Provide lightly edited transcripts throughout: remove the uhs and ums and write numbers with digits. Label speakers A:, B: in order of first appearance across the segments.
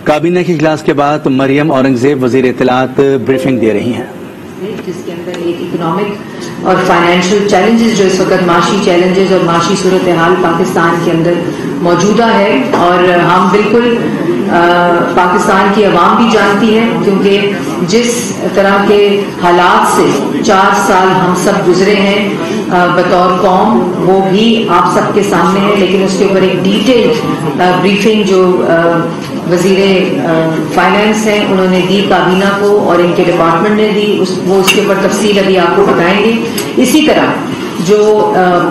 A: کابینہ کے اجلاس کے بعد مریم اورنگزیب وزیر اطلاعات بریفنگ دے رہی ہیں،
B: جس کے اندر ایک اکنامک اور فائنینشیل چیلنجز جو اس وقت معاشی چیلنجز اور معاشی صورتحال پاکستان کے اندر موجودہ ہے، اور ہم بالکل پاکستان کی عوام بھی جانتی ہے، کیونکہ جس طرح کے حالات سے 4 سال ہم سب گزرے ہیں بطور قوم، وہ بھی آپ سب کے سامنے ہے، لیکن اس کے اوپر ایک ڈیٹیلڈ بریفنگ جو وزیر فائنانس ہیں انہوں نے دی کابینہ کو اور ان کے ڈپارٹمنٹ نے دی، وہ اس کے اوپر تفصیل ابھی آپ کو بتائیں گے۔ اسی طرح جو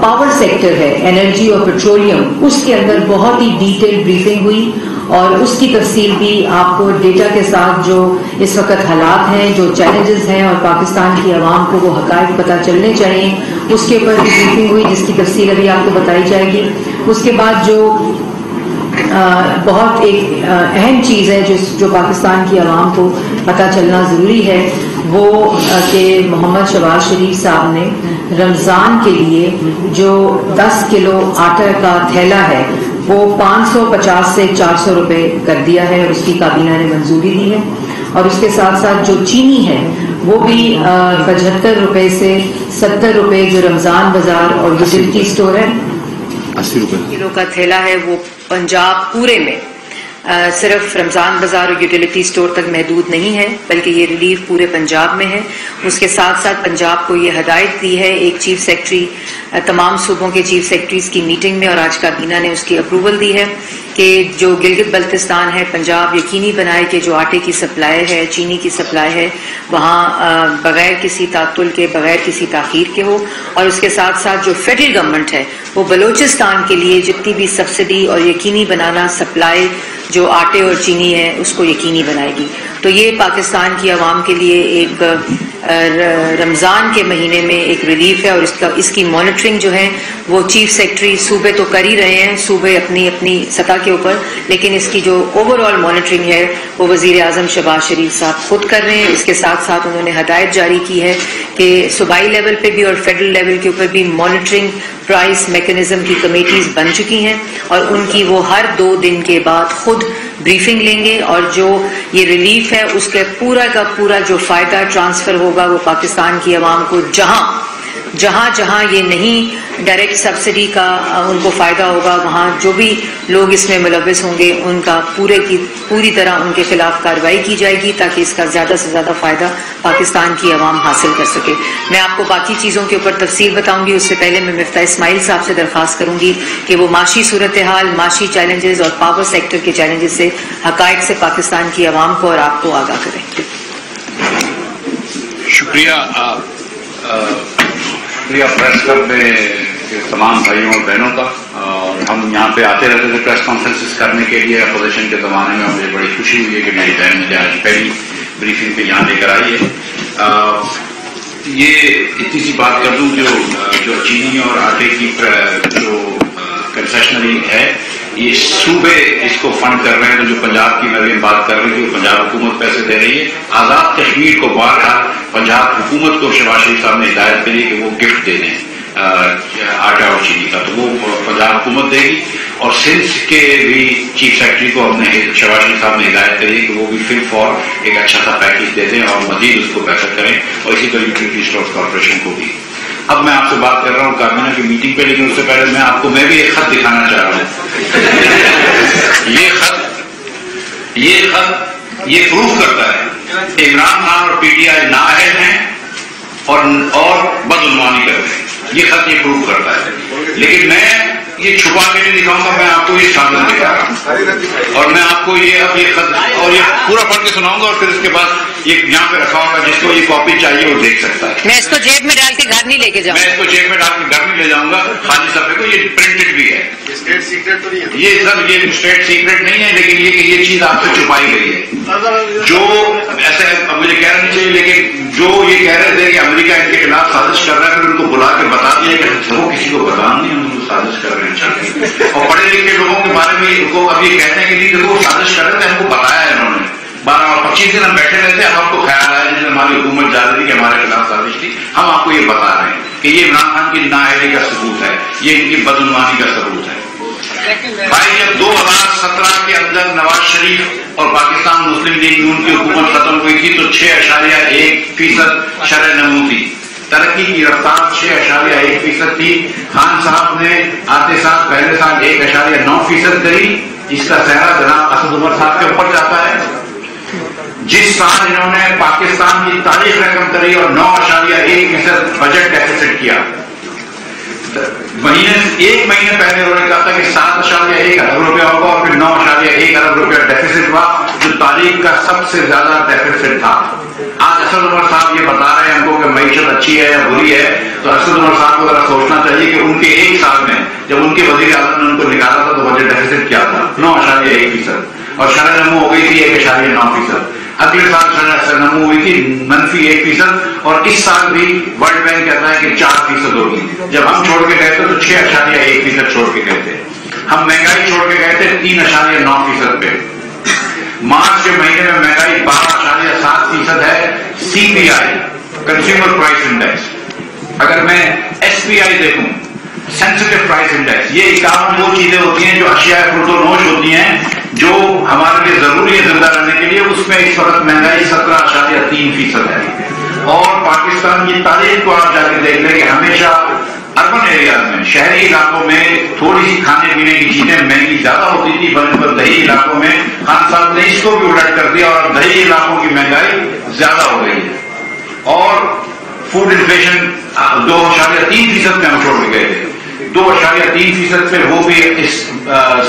B: پاور سیکٹر ہے، انرجی اور پیٹرولیم، اس کے اندر بہت ہی ڈیٹیل بریفنگ ہوئی، اور اس کی تفصیل بھی آپ کو ڈیٹا کے ساتھ جو اس وقت حالات ہیں، جو چیلنجز ہیں اور پاکستان کی عوام کو وہ حقائق پتہ چلنے چاہیے، اس کے اوپر بھی بریفنگ ہوئی، جس کی تفصیل ابھی آپ کو بتائی جائے گی۔ اس کے بعد جو بہت ایک اہم چیز ہے جو پاکستان کی عوام کو پتہ چلنا ضروری ہے، وہ کہ محمد شہباز شریف صاحب نے رمضان کے لیے جو 10 کلو آٹا کا تھیلا ہے وہ 550 سے 400 روپے کر دیا ہے، اور اس کی کابینہ نے منظوری دی ہے۔ اور اس کے ساتھ ساتھ جو چینی ہے وہ بھی 75 روپے سے 70 روپے جو رمضان بازار اور یوٹیلٹی اسٹور ہے
A: 80 روپے
B: کلو کا تھیلا ہے، وہ پنجاب پورے میں صرف رمضان بازار اور یوٹیلیٹی اسٹور تک محدود نہیں ہے، بلکہ یہ ریلیف پورے پنجاب میں ہے۔ اس کے ساتھ ساتھ پنجاب کو یہ ہدایت دی ہے ایک چیف سیکرٹری تمام صوبوں کے چیف سیکرٹریز کی میٹنگ میں، اور آج کابینہ نے اس کی اپروول دی ہے کہ جو گلگت بلتستان ہے، پنجاب یقینی بنائے کہ جو آٹے کی سپلائی ہے، چینی کی سپلائی ہے، وہاں بغیر کسی تعطل کے، بغیر کسی تاخیر کے ہو۔ اور اس کے ساتھ ساتھ جو فیڈرل گورنمنٹ ہے وہ بلوچستان کے لیے جتنی بھی سبسڈی اور یقینی بنانا سپلائی جو آٹے اور چینی ہے اس کو یقینی بنائے گی۔ تو یہ پاکستان کی عوام کے لیے ایک رمضان کے مہینے میں ایک ریلیف ہے، اور اس کی مانیٹرنگ جو ہے وہ چیف سیکرٹری صوبے تو کر ہی رہے ہیں، صوبے اپنی سطح کے اوپر، لیکن اس کی جو اوور آل مانیٹرنگ ہے وہ وزیر اعظم شہباز شریف صاحب خود کر رہے ہیں۔ اس کے ساتھ ساتھ انہوں نے ہدایت جاری کی ہے کہ صوبائی لیول پہ بھی اور فیڈرل لیول کے اوپر بھی مانیٹرنگ پرائس میکنزم کی کمیٹیز بن چکی ہیں، اور ان کی وہ ہر 2 دن کے بعد خود بریفنگ لیں گے، اور جو یہ ریلیف ہے اس کے پورا کا پورا جو فائدہ ٹرانسفر ہوگا وہ پاکستان کی عوام کو جہاں یہ نہیں ڈائریکٹ سبسڈی کا ان کو فائدہ ہوگا، وہاں جو بھی لوگ اس میں ملوث ہوں گے ان کا پوری طرح ان کے خلاف کارروائی کی جائے گی، تاکہ اس کا زیادہ سے زیادہ فائدہ پاکستان کی عوام حاصل کر سکے۔ میں آپ کو باقی چیزوں کے اوپر تفصیل بتاؤں گی، اس سے پہلے میں مفتاح اسماعیل صاحب سے درخواست کروں گی کہ وہ معاشی صورتحال، معاشی چیلنجز اور پاور سیکٹر کے چیلنجز سے حقائق سے پاکستان کی عوام کو اور آپ کو آگاہ کریں۔
C: شکریہ پریس کلب میں تمام بھائیوں اور بہنوں کا، اور ہم یہاں پہ آتے رہتے تھے پریس کانفرنسز کرنے کے لیے اپوزیشن کے زمانے میں، مجھے بڑی خوشی ہوئی ہے کہ میری بہن مجھے آج پہلی بریفنگ پہ یہاں لے کر آئی ہے۔ یہ اتنی سی بات کر دوں جو چینی اور آٹے کی جو کنسیشنری ہے، یہ صوبے اس کو فنڈ کر رہے ہیں، تو جو پنجاب کی مریم بات کر رہی ہے پنجاب حکومت پیسے دے رہی ہے۔ آزاد کشمیر کو بہرحال پنجاب حکومت کو شہباز شریف صاحب نے ہدایت کری کہ وہ گفٹ دے دیں آٹا اور چینی کا، تو وہ پنجاب حکومت دے گی۔ اور سندھ کے بھی چیف سیکرٹری کو ہم نے شہباز شریف صاحب نے ہدایت کری کہ وہ بھی فل فار ایک اچھا سا پیکیج دے دیں اور مزید اس کو بہتر کریں، اور اسی طرح یوٹیلیٹی اسٹور کارپوریشن کو بھی۔ اب میں آپ سے بات کر رہا ہوں کابینہ کی میٹنگ پہ، لیکن اس سے پہلے میں بھی ایک خط دکھانا چاہ رہا ہوں۔ یہ خط یہ پروف کرتا ہے کہ عمران خان اور پی ٹی آئی نااہل ہیں اور بدعنوانی کرتے ہیں۔ یہ خط یہ پروف کرتا ہے، لیکن میں یہ چھپا کے نہیں دکھاؤں گا، میں آپ کو یہ سامنے دکھا رہا ہوں، اور میں آپ کو اب یہ خط اور یہ پورا پڑھ کے سناؤں گا، اور پھر اس کے بعد یہ یہاں پہ رکھا ہوگا، جس کو یہ کاپی چاہیے وہ دیکھ سکتا ہے۔
B: میں اس کو جیب میں ڈال کے گھر نہیں لے کے جاؤں گا،
C: میں اس کو جیب میں ڈال کے گھر نہیں لے جاؤں گا، خالی صفحے کو یہ پرنٹڈ بھی ہے۔
D: اسٹیٹ سیکرٹ تو نہیں ہے
C: یہ سب، یہ اسٹیٹ سیکرٹ نہیں ہے، لیکن یہ چیز آپ سے چھپائی گئی ہے۔ جو ایسے مجھے کہنا نہیں چاہیے، لیکن جو یہ کہہ رہے تھے کہ امریکہ ان کے خلاف سازش کر رہا ہے، پھر ان کو بلا کے بتا دیا کہ وہ کسی کو بتا نہیں، ہم ان کو سازش کر رہے ہیں۔ اور پڑھے لکھے لوگوں کے بارے میں ان کو اب یہ کہتے ہیں کہ نہیں، وہ سازش کر رہے تھے، ہم کو بتایا ہے انہوں نے، 12 اور 25 دن ہم بیٹھے رہے تھے، اب ہم کو خیال آیا جس ہماری حکومت جا رہی تھی کہ ہمارے خلاف سازش تھی، ہم آپ کو یہ بتا رہے ہیں کہ یہ عمران خان کی نااہلی کا ثبوت ہے، یہ ان کی بدعنوانی کا ثبوت ہے۔ بھائی جب 2017 کے اندر نواز شریف اور پاکستان مسلم لیگ نون کی حکومت ختم ہوئی تھی تو 6.1% شرح نمو تھی. ترقی کی رفتار 6.1% تھی. خان صاحب نے آتے سال پہلے سال 1.9% کری. اس کا سہرا جناب اسد عمر صاحب کے اوپر جاتا ہے. جس سال انہوں نے پاکستان کی تاریخ رقم کری اور 9.1% بجٹ ڈیفیسٹ کیا. ایک مہینے پہلے انہوں نے کہا تھا کہ 7.1 ارب روپیہ ہوگا اور پھر 9.1 ارب روپیہ ڈیفیسٹ ہوا جو تاریخ کا سب سے زیادہ ڈیفیسٹ تھا. آج اسد عمر صاحب یہ بتا رہے ہیں ہم کو کہ معیشت اچھی ہے یا بری ہے, تو اسد عمر صاحب کو ذرا سوچنا چاہیے کہ ان کے ایک سال میں جب ان کے وزیر اعظم نے ان کو نکالا تھا تو بجٹ ڈیفیسٹ کیا تھا 9.1% اور شرح نمو ہو گئی تھی 1.9%. اگلے سال شرح نمو ہوئی تھی -1% اور اس سال بھی ورلڈ بینک کہتا ہے کہ 4% ہوگی. جب ہم چھوڑ کے گئے تھے تو 6.1% چھوڑ کے گئے تھے. ہم مہنگائی چھوڑ کے گئے تھے 3.9% پہ. مارچ کے مہینے میں مہنگائی 12.7% ہے. سی پی آئی کنزیومر پرائس انڈیکس, اگر میں ایس پی آئی دیکھوں سینسٹیو پرائس انڈیکس, یہ 51 وہ چیزیں ہوتی ہیں جو اشیاء فروٹ و نوش ہوتی ہیں جو ہمارے لیے ضروری ہے زندہ رہنے کے لیے, اس میں اس وقت مہنگائی 17.3% ہے. اور پاکستان کی تاریخ کو آپ جا کے دیکھ لیں کہ ہمیشہ اربن ایریاز میں, شہری علاقوں میں تھوڑی سی کھانے پینے کی چیزیں مہنگی زیادہ ہوتی تھی بنسبت دیہی علاقوں میں. خان صاحب نے اس کو بھی الٹ کر دیا اور دیہی علاقوں کی مہنگائی زیادہ ہو گئی ہے. اور فوڈ انفلیشن 2.3% میں ہم چھوڑ کے گئے تھے. 2.3% پہ وہ بھی اس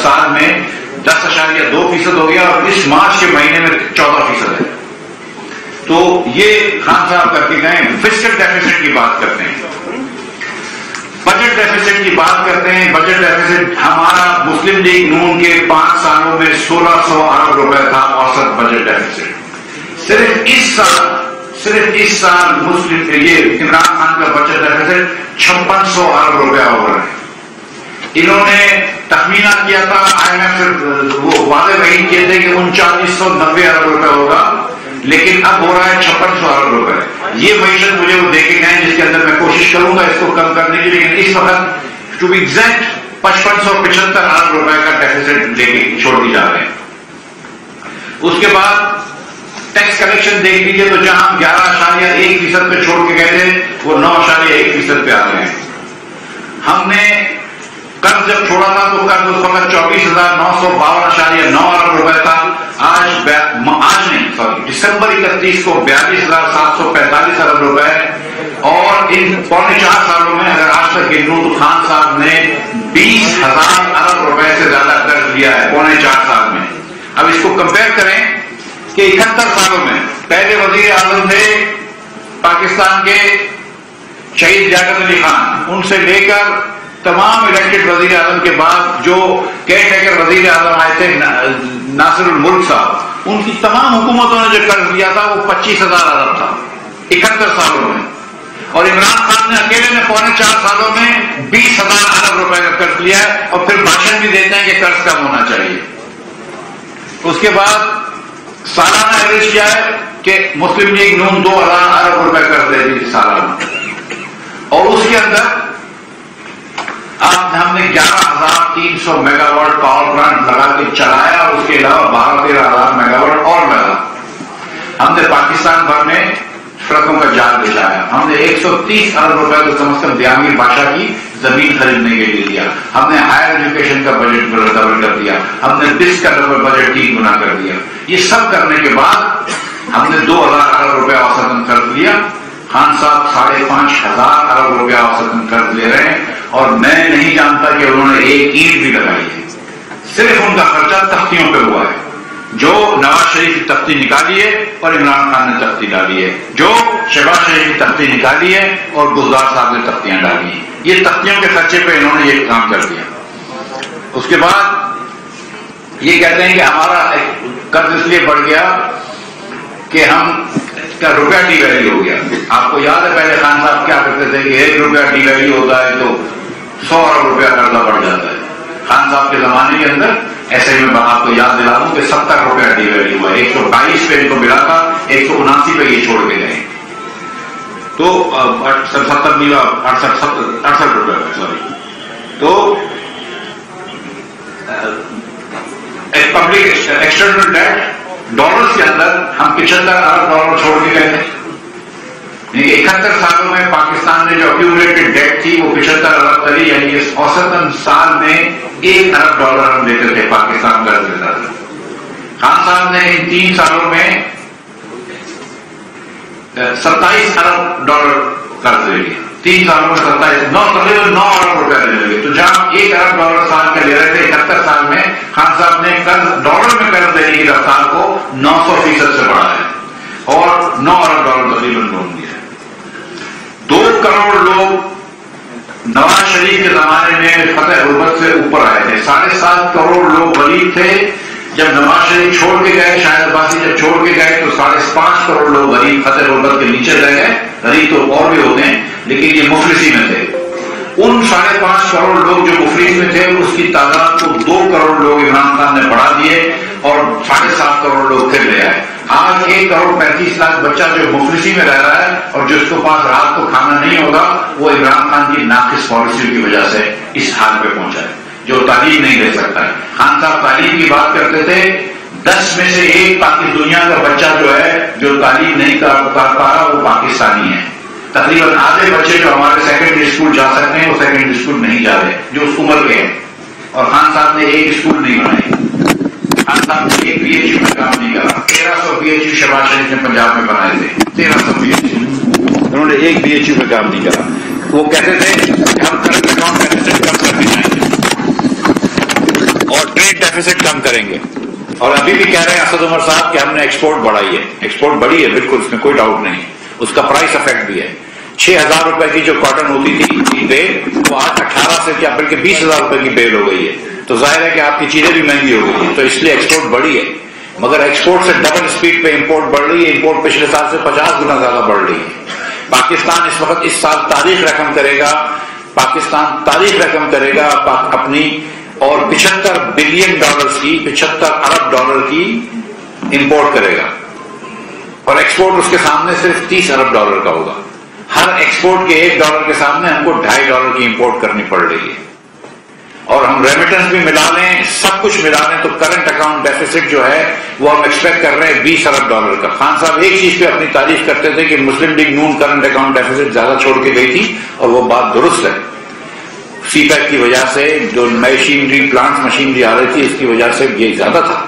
C: سال میں 10.2% ہو گیا اور اس مارچ کے مہینے میں 14% ہے. تو یہ خان صاحب کر کے گئے. فسکل ڈیفیسٹ کی بات کرتے ہیں, بجٹ ڈیفیسٹ کی بات کرتے ہیں. بجٹ ڈیفیسٹ ہمارا مسلم لیگ نون کے 5 سالوں میں 1600 ارب روپے تھا اوسط بجٹ ڈیفیسٹ. صرف اس سال مسلم یہ عمران خان کا بجٹ ڈیفیسٹ 5600 ارب روپیہ ہو رہا ہے. انہوں نے تخمینہ کیا تھا, آئی ایم ایف وہ وعدے وہی کیے تھے کہ 3990 ارب روپے ہوگا, لیکن اب ہو رہا ہے 5600 ارب روپے. یہ معیشت مجھے وہ دیکھے گئے جس کے اندر میں کوشش کروں گا اس کو کم کرنے کی, لیکن اس وقت ٹو بی ایگزیکٹ 5575 ارب روپے کا ڈیفیسٹ لے کے چھوڑ دی جا رہے ہیں. اس کے بعد ٹیکس کلیکشن دیکھ لیجیے تو جہاں 11.1% پہ چھوڑ کے گئے تھے وہ 9.1% پہ آ گئے. ہم نے قرض جب چھوڑا تھا تو قرض اس وقت 24,952.9 ارب روپے تھا. آج نہیں دسمبر 31 کو 42,745 ارب روپے. اور ان 3.25 سالوں میں اگر آج تک گنوں تو خان صاحب نے 20,000 ارب روپے سے زیادہ قرض لیا ہے 3.25 سال میں. اب اس کو کمپیئر کریں کہ 71 سالوں میں پہلے وزیر اعظم تھے پاکستان کے شہید لیاقت علی خان, ان سے لے کر تمام الیکٹڈ وزیر اعظم کے بعد جو کیئر ٹیکر وزیر اعظم آئے تھے ناصر الملک صاحب, ان کی تمام حکومتوں نے جو قرض لیا تھا وہ 25,000 ارب تھا 71 سالوں میں. اور عمران خان نے اکیلے نے 4.25 سالوں میں 20,000 ارب روپے کا قرض لیا ہے اور پھر بھاشن بھی دیتے ہیں کہ قرض کم ہونا چاہیے. اس کے بعد سالانہ ایوریج کیا ہے کہ مسلم لیگ نون 2,000 ارب روپے قرض دے دی سالانہ, اور اس کے اندر ہم نے 11,300 میگا واٹ پاور پلانٹ لگا کے چلایا اور اس کے علاوہ 12-13,000 میگا واٹ اور لگا. ہم نے پاکستان بھر میں سڑکوں کا جال بچھایا. ہم نے 130 ارب روپے تو کم از کم دیامیر بادشاہ کی زمین خریدنے کے لیے دیا. ہم نے ہائر ایجوکیشن کا بجٹ ڈبل کر دیا. ہم نے بس کا ڈبل بجٹ 3 گنا کر دیا. یہ سب کرنے کے بعد ہم نے 2,000 ارب روپے اوسطاً قرض لیا. خان صاحب 5,500 ارب روپیہ اوسطاً قرض لے رہے ہیں اور میں نہیں جانتا کہ انہوں نے ایک اینٹ بھی لگائی ہے. صرف ان کا خرچہ تختیوں پہ ہوا ہے. جو نواز شریف کی تختی نکالی ہے اور عمران خان نے تختی ڈالی ہے, جو شہباز شریف کی تختی نکالی ہے اور گلزار صاحب نے تختیاں ڈالی ہیں. یہ تختیوں کے خرچے پہ انہوں نے یہ کام کر دیا. اس کے بعد یہ کہتے ہیں کہ ہمارا قرض اس لیے بڑھ گیا کہ ہم کا روپیہ ڈی ویلیو ہو گیا. آپ کو یاد ہے پہلے خان صاحب کیا کرتے تھے کہ 1 روپیہ ڈی ویلیو ہوتا ہے تو 100 ارب روپیہ قرضہ بڑھ جاتا ہے. خان صاحب کے زمانے کے اندر ایسے میں آپ کو یاد دلا دوں کہ 70 روپیہ ڈی ویلیو ہوا. 122 پہ ان کو ملا تھا, 179 پہ یہ چھوڑ کے گئے تو 68 روپیہ. سوری, تو پبلک ایکسٹرنل ڈیٹ ڈالرز کے اندر ہم 75 ارب ڈالر چھوڑ کے گئے تھے. 71 سالوں میں پاکستان نے جو ایکیومولیٹڈ ڈیٹ تھی وہ 75 ارب کری, یعنی اوسطاً سال میں 1 ارب ڈالر ہم دیتے تھے پاکستان قرض لیتا تھا. خان صاحب نے ان 3 سالوں میں 27 ارب ڈالر قرض لے لیا. 3 سالوں میں 27 9 ارب روپیہ لے لے. تو جہاں 1 ارب ڈالر سال کا لے رہے تھے 71 سال میں, خان صاحب نے قرض ڈالر میں قرض لینے کی رفتار کو 900% سے بڑھایا ہے اور 9 ارب ڈالر تقریباً لون دیا ہے. 2 کروڑ لوگ نواز شریف کے زمانے میں فتح غربت سے اوپر آئے تھے. 7.5 کروڑ لوگ غریب تھے جب نواز شریف چھوڑ کے گئے. شاہد عباسی جب چھوڑ کے گئے تو 5.5 کروڑ لوگ غریب فتح غربت کے نیچے رہ گئے. غریب تو اور بھی ہوتے ہیں لیکن یہ مفلسی میں تھے. ان 5.5 کروڑ لوگ جو مفلس میں تھے اس کی تعداد کو 2 کروڑ لوگ عمران خان نے بڑھا دیے اور 7.5 کروڑ لوگ پھر لے آئے. آج 1 کروڑ 35 لاکھ بچہ جو مفلسی میں رہ رہا ہے اور جس کے پاس رات کو کھانا نہیں ہوگا وہ عمران خان کی ناقص پالیسیوں کی وجہ سے اس حال پہ پہنچا ہے, جو تعلیم نہیں دے سکتا ہے. خان صاحب تعلیم کی بات کرتے تھے, 10 میں سے 1 پاکستان دنیا کا بچہ جو ہے جو تعلیم نہیں کر پا رہا وہ پاکستانی ہے. تقریباً آدھے بچے جو ہمارے سیکنڈری اسکول جا سکتے ہیں وہ سیکنڈری اسکول نہیں جا رہے جو اس عمر کے ہیں. اور خان صاحب نے 1 اسکول نہیں بنائی. خان صاحب نے 1 PHU میں کام نہیں کرا. 1300 PHU شہباز شریف نے پنجاب میں بنائے تھے. 1300 PHU انہوں نے 1 PHU میں کام نہیں کرا. وہ کہتے تھے کہ ہم کرنٹ اکاؤنٹ ڈیفیسٹ کم کرنے جائیں گے اور ٹریڈ ڈیفیسٹ کم کریں گے. اور ابھی بھی کہہ رہے ہیں اسد عمر صاحب کہ ہم نے ایکسپورٹ بڑھائی ہے. ایکسپورٹ بڑھی ہے بالکل, اس میں کوئی ڈاؤٹ نہیں. اس کا پرائس افیکٹ بھی ہے. 6,000 روپے کی جو کاٹن ہوتی تھی بیل وہ آج 18 سے کیا بلکہ 20,000 روپے کی بیل ہو گئی ہے. تو ظاہر ہے کہ آپ کی چیزیں بھی مہنگی ہو گئی ہیں, تو اس لیے ایکسپورٹ بڑھی ہے. مگر ایکسپورٹ سے ڈبل اسپیڈ پہ امپورٹ بڑھ رہی ہے. امپورٹ پچھلے سال سے 50 گنا زیادہ بڑھ رہی ہے. پاکستان اس وقت اس سال تاریخ رقم کرے گا. پاکستان تاریخ رقم کرے گا اپنی اور 75 بلین ڈالرز کی 75 ارب ڈالر کی امپورٹ کرے گا اور ایکسپورٹ اس کے سامنے صرف 30 ارب ڈالر کا ہوگا. ہر ایکسپورٹ کے $1 کے سامنے ہم کو $2.5 کی امپورٹ کرنی پڑ رہی ہے. اور ہم ریمیٹنس بھی ملا لیں, سب کچھ ملا لیں تو کرنٹ اکاؤنٹ ڈیفیسٹ جو ہے وہ ہم ایکسپیکٹ کر رہے ہیں $20 ارب کا. خان صاحب ایک چیز پہ اپنی تعریف کرتے تھے کہ مسلم لیگ نون کرنٹ اکاؤنٹ ڈیفیسٹ زیادہ چھوڑ کے گئی تھی اور وہ بات درست ہے. سی پیک کی وجہ سے جو مشینری پلانٹس مشینری آ رہی تھی اس کی وجہ سے یہ زیادہ تھا.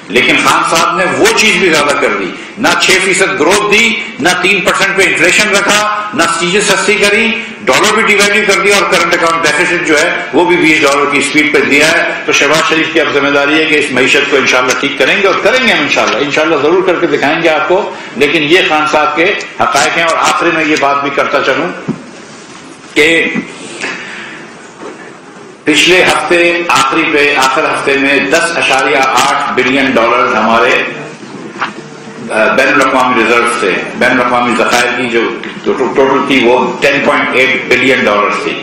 C: لیکن خان صاحب نے وہ چیز بھی زیادہ کر دی, نہ 6% گروتھ دی, نہ 3% پہ انفلیشن رکھا, نہ چیزیں سستی کری, ڈالر بھی ڈی ویلیو کر دیا اور کرنٹ اکاؤنٹ ڈیفیسٹ جو ہے وہ بھی $20 کی اسپیڈ پہ دیا ہے. تو شہباز شریف کی اب ذمہ داری ہے کہ اس معیشت کو انشاءاللہ ٹھیک کریں گے اور کریں گے ہم انشاءاللہ ضرور کر کے دکھائیں گے آپ کو. لیکن یہ خان صاحب کے حقائق ہیں. اور آخری میں یہ بات بھی کرتا چلوں کہ پچھلے ہفتے آخر ہفتے میں $10.8 بلین ہمارے بین الاقوامی ریزرو سے بین الاقوامی ذخائر کی جو ٹوٹل تھی وہ $10.8 بلین تھی.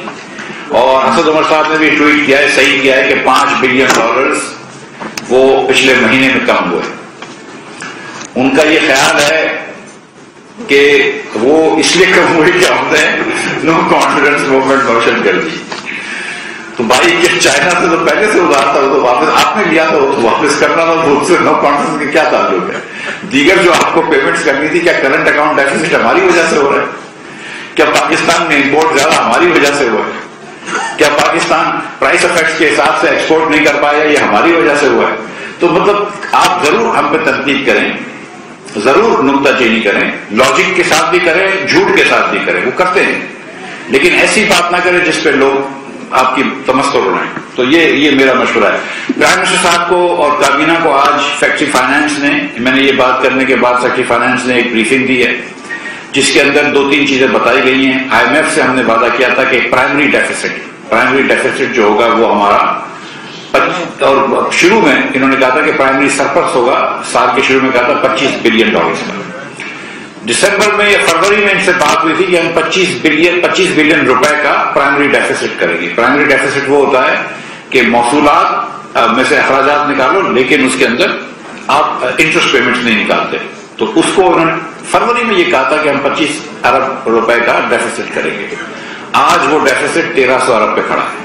C: اور اسد عمر صاحب نے بھی ٹویٹ کیا ہے, صحیح کیا ہے کہ $5 بلین وہ پچھلے مہینے میں کم ہوئے. ان کا یہ خیال ہے کہ وہ اس لیے کم ہوئے کہ ہم نے نو کانفیڈنس موومنٹ روشن کر دی. تو بھائی کہ چائنا سے تو پہلے سے ادھار تھا, وہ تو واپس آپ نے لیا تو واپس کرنا تھا, تو اس سے نو کانفیڈنس کا کیا تعلق ہے. دیگر جو آپ کو پیمنٹس کرنی تھی, کیا کرنٹ اکاؤنٹ ڈیفیسٹ ہماری وجہ سے ہو رہا ہے؟ کیا پاکستان میں امپورٹ زیادہ ہماری وجہ سے ہوا ہے؟ کیا پاکستان پرائس افیکٹس کے حساب سے ایکسپورٹ نہیں کر پایا, یہ ہماری وجہ سے ہوا ہے؟ تو مطلب آپ ضرور ہم پہ تنقید کریں, ضرور نکتہ چینی کریں, لاجک کے ساتھ بھی کریں, جھوٹ کے ساتھ بھی کریں, وہ کرتے ہیں, لیکن ایسی بات نہ کریں جس پہ لوگ آپ کی تمسخر اڑائیں. تو یہ میرا مشورہ ہے. پرائم منسٹر صاحب کو اور کابینہ کو آج فیکٹری فائنانس نے, میں نے یہ بات کرنے کے بعد فیکٹری فائنانس نے ایک بریفنگ دی ہے جس کے اندر 2-3 چیزیں بتائی گئی ہیں. IMF سے ہم نے وعدہ کیا تھا کہ پرائمری ڈیفیسٹ جو ہوگا وہ ہمارا, اور شروع میں انہوں نے کہا تھا کہ پرائمری سرپلس ہوگا, سال کے شروع میں کہا تھا $25 بلین کا. دسمبر میں یا فروری میں ان سے بات ہوئی تھی کہ ہم 25 بلین روپے کا پرائمری ڈیفیسٹ کریں گے. پرائمری ڈیفیسٹ وہ ہوتا ہے کہ موصولات میں سے اخراجات نکالو لیکن اس کے اندر آپ انٹرسٹ پیمنٹس نہیں نکالتے. تو اس کو انہوں نے فروری میں یہ کہا تھا کہ ہم 25 ارب روپے کا ڈیفیسٹ کریں گے. آج وہ ڈیفیسٹ 1300 ارب پہ کھڑا ہے.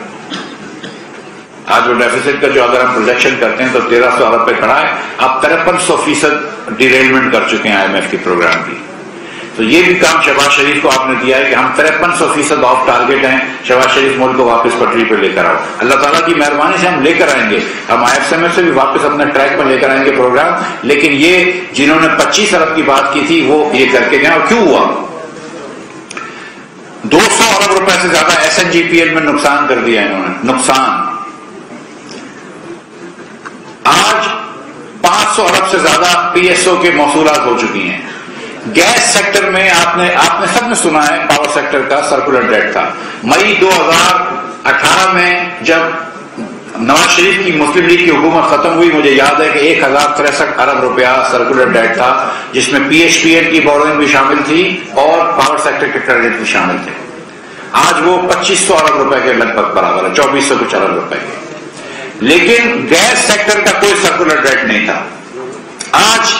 C: آج وہ ڈیفیسٹ کا جو اگر ہم پروجیکشن کرتے ہیں تو 1300 ارب پہ کھڑا ہے. اب 53% ڈیریلمنٹ کر چکے ہیں IMF کے پروگرام کی. تو یہ بھی کام شہباز شریف کو آپ نے دیا ہے کہ ہم 5300% آف ٹارگیٹ ہیں. شہباز شریف ملک کو واپس پٹری پہ لے کر آؤ. اللہ تعالیٰ کی مہربانی سے ہم لے کر آئیں گے. ہم IFMF سے بھی واپس اپنے ٹریک پر لے کر آئیں گے پروگرام. لیکن یہ جنہوں نے 25 ارب کی بات کی تھی وہ یہ کر کے گئے. اور کیوں ہوا؟ 200 ارب روپے سے زیادہ SNGPL میں نقصان کر دیا انہوں نے. نقصان آج 500 ارب سے زیادہ PSO کے موصولات ہو چکی ہیں. گیس سیکٹر میں آپ نے سب نے سنا ہے پاور سیکٹر کا سرکولر ڈیٹ تھا. مئی 2018 میں جب نواز شریف کی مسلم لیگ کی حکومت ختم ہوئی مجھے یاد ہے کہ 1063 ارب روپیہ سرکولر ڈیٹ تھا جس میں PHPL کی بورنگ بھی شامل تھی اور پاور سیکٹر کے کریڈٹ بھی شامل تھے. آج وہ 2500 ارب روپے کے لگ بھگ برابر ہے, 2400 کچھ ارب روپے کے. لیکن گیس سیکٹر کا کوئی سرکولر ڈیٹ نہیں تھا. آج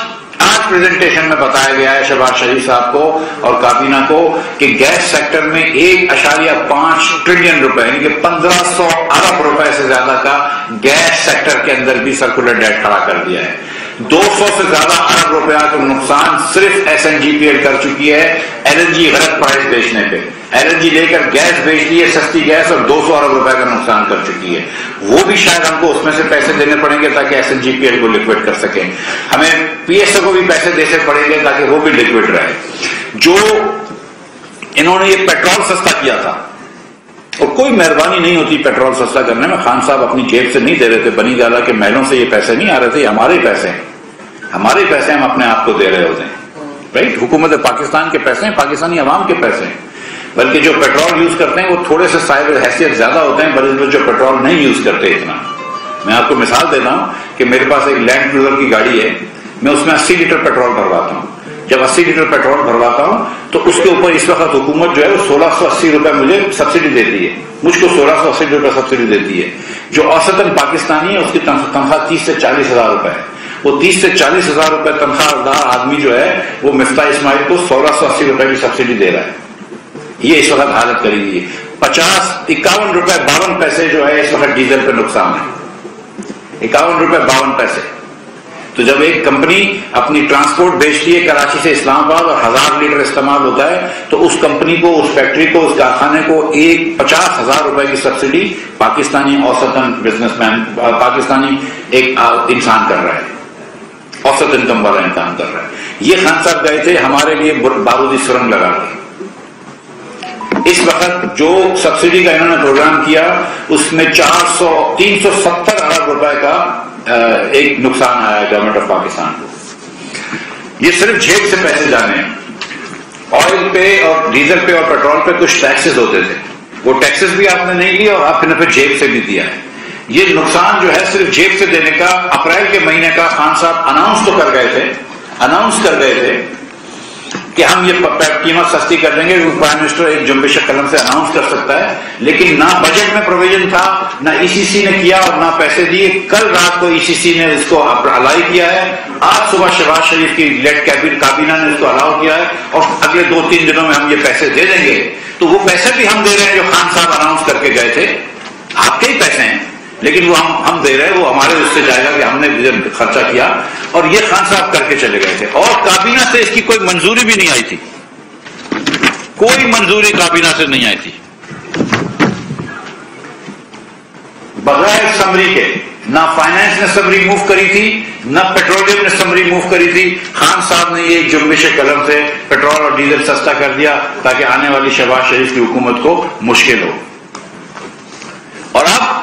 C: پریزنٹیشن میں بتایا گیا ہے شہباز شریف صاحب کو اور کابینہ کو کہ گیس سیکٹر میں 1.5 ٹریلین روپے یعنی کہ 1500 ارب روپے سے زیادہ کا گیس سیکٹر کے اندر بھی سرکولر ڈیٹ کھڑا کر دیا ہے. 200 سے زیادہ ارب روپیہ کا نقصان صرف SNGPL کر چکی ہے LNG غلط پرائز بیچنے پہ. LNG لے کر گیس بیچ دی ہے سستی گیس اور 200 ارب روپے کا نقصان کر چکی ہے. وہ بھی شاید ہم کو اس میں سے پیسے دینے پڑیں گے تاکہ SNGPL کو لکوڈ کر سکیں. ہمیں PSO کو بھی پیسے دینے پڑیں گے تاکہ وہ بھی لکوڈ رہے. جو انہوں نے یہ پیٹرول سستا کیا تھا اور کوئی مہربانی نہیں ہوتی پیٹرول سستا کرنے میں. خان صاحب اپنی جیب سے نہیں دے رہے تھے, بنی گالا کے محلوں سے یہ پیسے نہیں آ رہے تھے. ہمارے پیسے ہیں, ہمارے پیسے ہم اپنے آپ کو دے رہے ہوتے ہیں. رائٹ, حکومت پاکستان کے پیسے ہیں, پاکستانی عوام کے پیسے ہیں. بلکہ جو پیٹرول یوز کرتے ہیں وہ تھوڑے سے صاحب حیثیت زیادہ ہوتے ہیں بلکہ جو پیٹرول نہیں یوز کرتے اتنا. میں آپ کو مثال دیتا ہوں کہ میرے پاس ایک لینڈ کروزر کی گاڑی ہے, میں اس میں 80 لیٹر پیٹرول بھرواتا ہوں. جب 80 لیٹر پیٹرول بھرواتا ہوں تو اس کے اوپر اس وقت حکومت جو ہے وہ 1680 روپے مجھے سبسڈی دیتی ہے. مجھ کو 1680 روپے سبسڈی دیتی ہے. جو اوسطاً پاکستانی ہے اس کی تنخواہ 30 سے 40 ہزار روپے ہے. وہ 30 سے 40 ہزار روپے تنخواہ دار آدمی جو ہے وہ مفتاح اسماعیل کو 1680 روپے کی سبسڈی دے رہا ہے. یہ اس وقت حالت کری گئی ہے. 51 روپے 52 پیسے جو ہے اس وقت ڈیزل پہ نقصان ہے. 51 روپے 52 پیسے. تو جب ایک کمپنی اپنی ٹرانسپورٹ بیچتی ہے کراچی سے اسلام آباد اور 1000 لیٹر استعمال ہوتا ہے تو اس کمپنی کو, اس فیکٹری کو, اس کارخانے کو 50,000 روپے کی سبسڈی پاکستانی اوسطاً بزنس مین, پاکستانی ایک انسان کر رہا ہے, اوسط انکم والا انسان کر رہا ہے. یہ خان صاحب گئے تھے ہمارے لیے بارودی سرنگ لگا کے. اس وقت جو سبسڈی کا انہوں نے پروگرام کیا اس میں 370 ارب روپے کا ایک نقصان آیا ہے گورنمنٹ آف پاکستان کو. یہ صرف جیب سے پیسے جانے ہیں. آئل پہ اور ڈیزل پہ اور پیٹرول پہ کچھ ٹیکسز ہوتے تھے, وہ ٹیکسز بھی آپ نے نہیں لیے اور آپ نے پھر جیب سے بھی دیا ہے. یہ نقصان جو ہے صرف جیب سے دینے کا. اپریل کے مہینے کا خان صاحب اناؤنس تو کر گئے تھے کہ ہم یہ قیمت سستی کر دیں گے. پرائم منسٹر ایک جنبش قلم سے اناؤنس کر سکتا ہے, لیکن نہ بجٹ میں پروویژن تھا, نہ ECC نے کیا اور نہ پیسے دیے. کل رات کو ECC نے اس کو الائی کیا ہے. آج صبح شہباز شریف کی لیڈ کابینہ نے اس کو الاؤ کیا ہے اور اگلے 2-3 دنوں میں ہم یہ پیسے دے دیں گے. تو وہ پیسے بھی ہم دے رہے ہیں جو خان صاحب اناؤنس کر کے گئے تھے. آپ کے ہی پیسے ہیں لیکن وہ ہم دے رہے ہیں, وہ ہمارے اس سے جائے گا کہ ہم نے خرچہ کیا. اور یہ خان صاحب کر کے چلے گئے تھے اور کابینہ سے اس کی کوئی منظوری بھی نہیں آئی تھی. کوئی منظوری کابینہ سے نہیں آئی تھی. بغیر سمری کے نہ فائنانس نے سمری موو کری تھی, نہ پیٹرولیم نے سمری موو کری تھی. خان صاحب نے یہ جنبش قلم سے پیٹرول اور ڈیزل سستا کر دیا تاکہ آنے والی شہباز شریف کی حکومت کو مشکل ہو. اور اب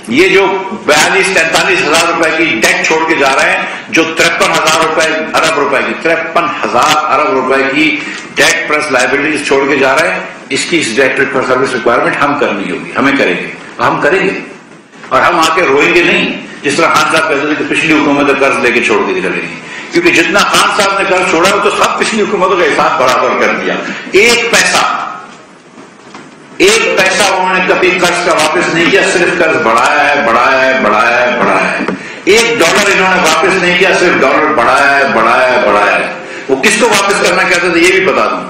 C: یہ جو 42-43 ہزار روپے کی ڈیٹ چھوڑ کے جا رہے ہیں, جو 53,000 ارب روپے کی 53,000 ارب روپے کی ڈیٹ پلس لائبلٹیز چھوڑ کے جا رہے ہیں, اس کی اس ڈیٹ پر سروس ریکوائرمنٹ ہم کرنی ہوگی. ہمیں کریں گے, ہم کریں گے اور ہم آ کے روئیں گے نہیں جس طرح خان صاحب کہتے تھے کہ پچھلی حکومت قرض لے کے چھوڑ کے چلے گی. کیونکہ جتنا خان صاحب نے قرض چھوڑا تو سب پچھلی حکومتوں کا حساب برابر کر دیا. ایک پیسہ انہوں نے کبھی قرض کا واپس نہیں کیا, صرف قرض بڑھایا ہے. $1 انہوں نے واپس نہیں کیا, صرف ڈالر بڑھایا ہے. وہ کس کو واپس کرنا کہتے تھے یہ بھی بتا دوں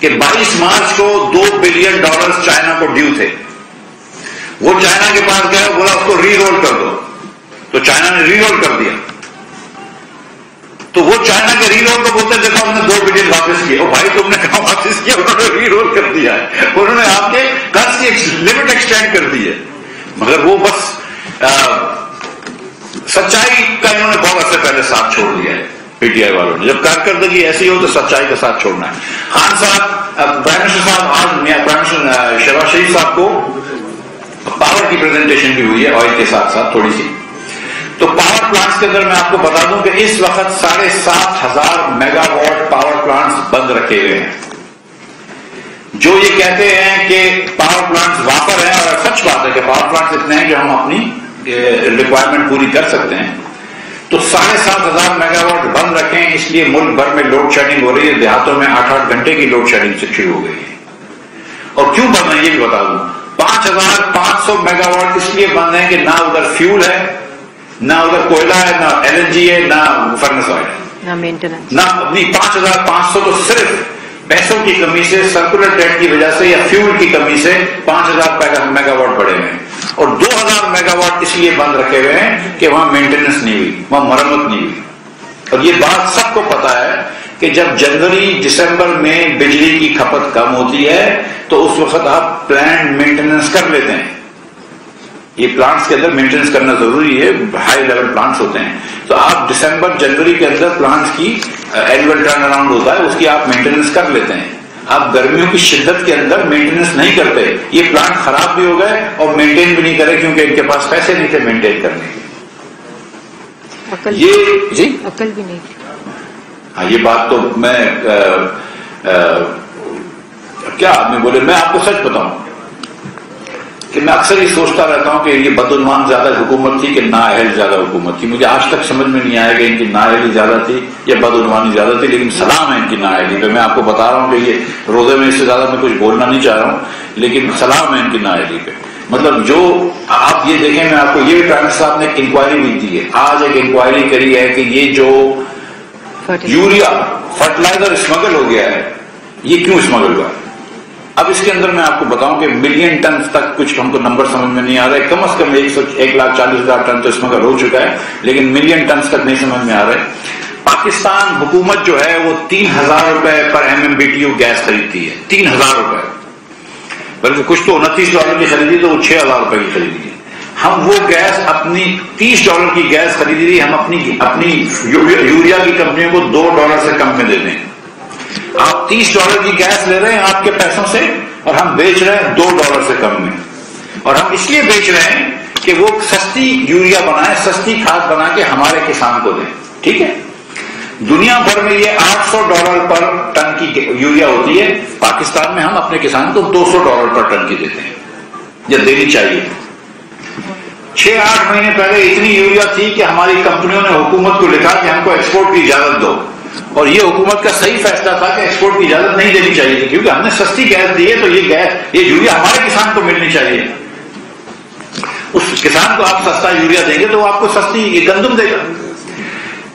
C: کہ 22 مارچ کو $2 بلین چائنا کو ڈیو تھے. وہ چائنا کے پاس گیا, بولا اس کو ری رول کر دو, تو چائنا نے ری رول کر دیا. تو وہ چائنا کے ری رول کو بولتے ہیں دیکھو ہم نے 2 بلین واپس کیے. بھائی تم نے کہاں واپس کیا؟ انہوں نے ری رول کر دیا ہے, انہوں نے آپ کے قرض کی لمٹ ایکسٹینڈ کر دی ہے. مگر وہ بس سچائی کا انہوں نے بہت عرصے پہلے ساتھ چھوڑ دیا ہے پی ٹی آئی والوں نے. جب کارکردگی ایسی ہو تو سچائی کا ساتھ چھوڑنا ہے. خان صاحب, پرائم منسٹر صاحب, آج پرائم منسٹر شہباز شریف صاحب کو پاور کی پریزنٹیشن بھی ہوئی ہے آئل کے ساتھ ساتھ تھوڑی سی. تو پاور پلانٹس کے اندر میں آپ کو بتا دوں کہ اس وقت 7,500 میگا واٹ پاور پلانٹس بند رکھے ہوئے ہیں. جو یہ کہتے ہیں کہ پاور پلانٹس وافر ہیں, اور سچ بات ہے کہ پاور پلانٹس اتنے ہیں کہ ہم اپنی ریکوائرمنٹ پوری کر سکتے ہیں, تو 7,500 میگا واٹ بند رکھیں. اس لیے ملک بھر میں لوڈ شیڈنگ ہو رہی ہے, دیہاتوں میں 8-8 گھنٹے کی لوڈ شیڈنگ سے شروع ہو گئی ہے. اور کیوں بند ہے یہ بھی بتا دوں. 5,500 میگا واٹ اس لیے بند ہے کہ نہ ادھر فیول ہے, نہ ادھر کوئلہ ہے, نہ LNG ہے, نہ فرنس آئل ہے,
B: نہ مینٹیننس.
C: نہ 5,500 تو صرف پیسوں کی کمی سے, سرکولر ڈیٹ کی وجہ سے یا فیول کی کمی سے 5,000 میگا واٹ بڑھے ہوئے ہیں. اور 2,000 میگا واٹ اس لیے بند رکھے ہوئے ہیں کہ وہاں مینٹیننس نہیں ہوئی, وہاں مرمت نہیں ہوئی. اور یہ بات سب کو پتا ہے کہ جب جنوری دسمبر میں بجلی کی کھپت کم ہوتی ہے تو اس وقت آپ پلانٹ مینٹیننس کر لیتے ہیں. یہ پلانٹس کے اندر مینٹیننس کرنا ضروری ہے, ہائی لیول پلانٹس ہوتے ہیں. تو آپ دسمبر جنوری کے اندر پلانٹس کی اینوئل ٹرن اراؤنڈ ہوتا ہے, اس کی آپ مینٹیننس کر لیتے ہیں. آپ گرمیوں کی شدت کے اندر مینٹیننس نہیں کرتے. یہ پلانٹ خراب بھی ہو گئے اور مینٹین بھی نہیں کرے کیونکہ ان کے پاس پیسے نہیں تھے مینٹین کرنے کے. یہ جی
B: عقل بھی نہیں تھی.
C: ہاں, یہ بات تو میں کیا آدمی بولے, میں آپ کو سچ بتاؤں کہ میں اکثر ہی سوچتا رہتا ہوں کہ یہ بدعنوان زیادہ حکومت تھی کہ نااہل زیادہ حکومت تھی. مجھے آج تک سمجھ میں نہیں آیا کہ ان کی نااہلی زیادہ تھی یا بدعنوانی زیادہ تھی, لیکن سلام ہے ان کی نااہلی پہ. میں آپ کو بتا رہا ہوں کہ یہ روزے میں اس سے زیادہ میں کچھ بولنا نہیں چاہ رہا ہوں, لیکن سلام ہے ان کی نااہلی پہ. مطلب جو آپ یہ دیکھیں, میں آپ کو یہ پرائم منسٹر صاحب نے ایک انکوائری بھی دی ہے, آج ایک انکوائری کری ہے کہ یہ جو یوریا فرٹیلائزر اسمگل ہو گیا ہے, یہ کیوں اسمگل ہوا ہے. اب اس کے اندر میں آپ کو بتاؤں کہ 1 ملین ٹن تک کچھ ہم کو نمبر سمجھ میں نہیں آ رہا ہے. کم از کم 1,40,000 ٹن تو اسمگل ہو چکا ہے, لیکن ملین ٹنز تک نہیں سمجھ میں آ رہا ہے. پاکستان حکومت جو ہے وہ 3,000 روپے پر MMBTU گیس خریدتی ہے, 3,000 روپے, بلکہ کچھ تو $29 کی خریدی تو وہ 6,000 روپے کی خریدی ہے. ہم وہ گیس اپنی $30 کی گیس خریدی تھی, ہم اپنی یوریا کی کمپنیوں کو $2 سے کم میں دے دیں. آپ $30 کی گیس لے رہے ہیں آپ کے پیسوں سے, اور ہم بیچ رہے ہیں $2 سے کم میں. اور ہم اس لیے بیچ رہے ہیں کہ وہ سستی یوریا بنائیں, سستی کھاد بنا کے ہمارے کسان کو دیں. ٹھیک ہے, دنیا بھر میں یہ $800 پر ٹن کی یوریا ہوتی ہے, پاکستان میں ہم اپنے کسان کو $200 پر ٹن کی دیتے ہیں, یا دینی چاہیے. 6-8 مہینے پہلے اتنی یوریا تھی کہ ہماری کمپنیوں نے حکومت کو لکھا کہ ہم کو ایکسپورٹ کی اجازت دو, اور یہ حکومت کا صحیح فیصلہ تھا کہ ایکسپورٹ کی اجازت نہیں دینی چاہیے تھی, کیونکہ ہم نے سستی گیس دی ہے تو یہ یوریا ہمارے کسان کو ملنی چاہیے. اس کسان کو آپ سستا یوریا دیں گے تو وہ آپ کو سستی یہ گندم دے گا.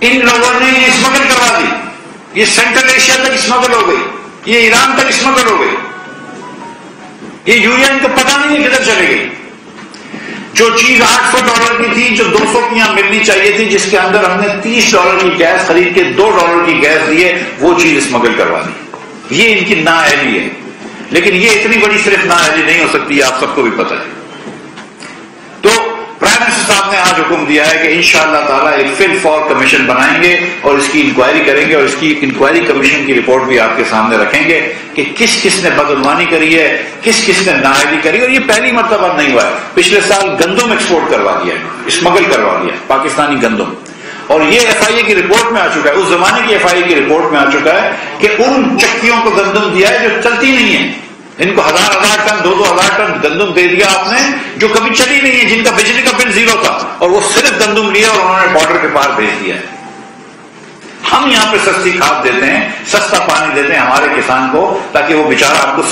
C: ان لوگوں نے یہ اسمگل کروا دی, یہ سینٹرل ایشیا تک اسمگل ہو گئی, یہ ایران تک اسمگل ہو گئی. یہ یوریا ان کو پتا نہیں ہے کدھر چلے گئی. جو چیز $800 کی تھی, جو 200 کی یہاں ملنی چاہیے تھی, جس کے اندر ہم نے $30 کی گیس خرید کے $2 کی گیس دی ہے, وہ چیز اسمگل کروا دی. یہ ان کی نااہلی ہے, لیکن یہ اتنی بڑی صرف نااہلی نہیں ہو سکتی, آپ سب کو بھی پتہ ہے. تو پرائم منسٹر صاحب نے آج حکم دیا ہے کہ انشاءاللہ تعالیٰ ایک فل فور کمیشن بنائیں گے اور اس کی انکوائری کریں گے, اور اس کی انکوائری کمیشن کی رپورٹ بھی آپ کے سامنے رکھیں گے کہ کس کس نے بدعنوانی کری ہے, کس کس نے نااہلی کری. اور یہ پہلی مرتبہ نہیں ہوا ہے, پچھلے سال گندم ایکسپورٹ کروا دیا, اسمگل کروا دیا پاکستانی گندم, اور یہ FIA کی رپورٹ میں آ چکا ہے, اس زمانے کی FIA کی رپورٹ میں آ چکا ہے کہ ان چکیوں کو گندم دیا ہے جو چلتی نہیں ہے. ان کو 1,000 ٹن 2,000 ٹن گندم دے دیا آپ نے جو کبھی چلی نہیں ہے, جن کا بجلی کا بل 0 تھا, اور وہ صرف گندم لیا اور انہوں نے بارڈر کے پار بھیج دیا ہے. ہم یہاں پہ سستی کھاد دیتے ہیں, سستا پانی دیتے ہیں ہمارے کسان کو, تاکہ وہ بیچارہ آپ کو